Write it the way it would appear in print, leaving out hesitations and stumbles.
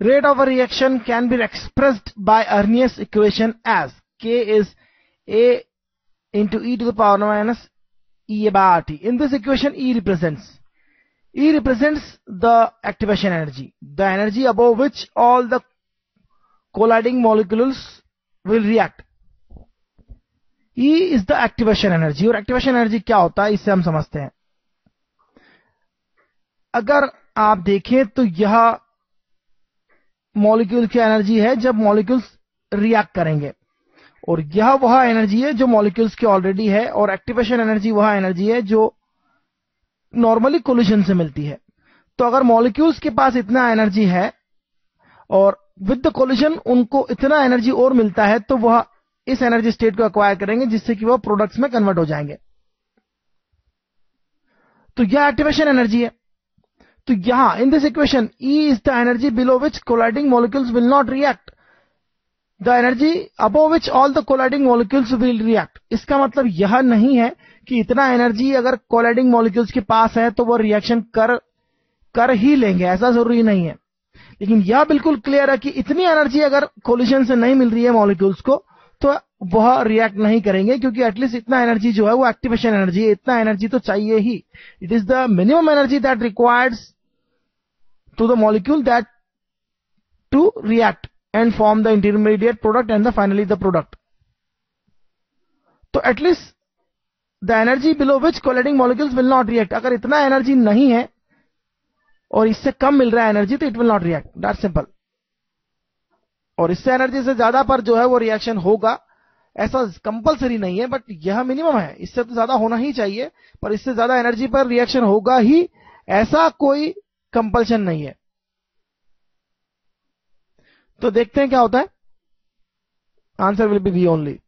rate of a reaction can be expressed by Arrhenius equation as K is A into e to the power minus E by RT. In this equation, E represents the activation energy, the energy above which all the colliding molecules will react. E is the activation energy. और activation energy क्या होता है इससे हम समझते हैं. अगर आप देखें तो यह मॉलिक्यूल की एनर्जी है जब मॉलिक्यूल्स रिएक्ट करेंगे, और यह वह एनर्जी है जो मॉलिक्यूल्स की ऑलरेडी है, और एक्टिवेशन एनर्जी वह एनर्जी है जो नॉर्मली कोलिजन से मिलती है. तो अगर मॉलिक्यूल्स के पास इतना एनर्जी है और विद द कोलिजन उनको इतना एनर्जी और मिलता है, तो वह इस एनर्जी स्टेट को एक्वायर करेंगे जिससे कि वह प्रोडक्ट्स में कन्वर्ट हो जाएंगे. तो यह एक्टिवेशन एनर्जी है. तो यहां in this equation E is the energy below which colliding molecules will not react, the energy above which all the colliding molecules will react. इसका मतलब यह नहीं है कि इतना एनर्जी अगर कोलाइडिंग मॉलिक्यूल्स के पास है तो वो रिएक्शन कर ही लेंगे, ऐसा जरूरी नहीं है. लेकिन यह बिल्कुल क्लियर है कि इतनी एनर्जी अगर कोलिजन से नहीं मिल रही है मॉलिक्यूल्स को तो वह रिएक्ट नहीं करेंगे, क्योंकि एटलीस्ट इतना एनर्जी जो है वो एक्टिवेशन एनर्जी है. इतना एनर्जी तो चाहिए ही. It is the minimum energy that requires to the molecule that to react and form the intermediate product and finally the product. तो at least the energy below which colliding molecules will not react. अगर इतना energy नहीं है और इससे कम मिल रहा है energy तो it will not react, that simple. और इससे एनर्जी से ज्यादा पर जो है वो रिएक्शन होगा, ऐसा कंपलसरी नहीं है, बट यह मिनिमम है. इससे तो ज्यादा होना ही चाहिए, पर इससे ज्यादा एनर्जी पर रिएक्शन होगा ही, ऐसा कोई कंपल्शन नहीं है. तो देखते हैं क्या होता है. Answer will be we only.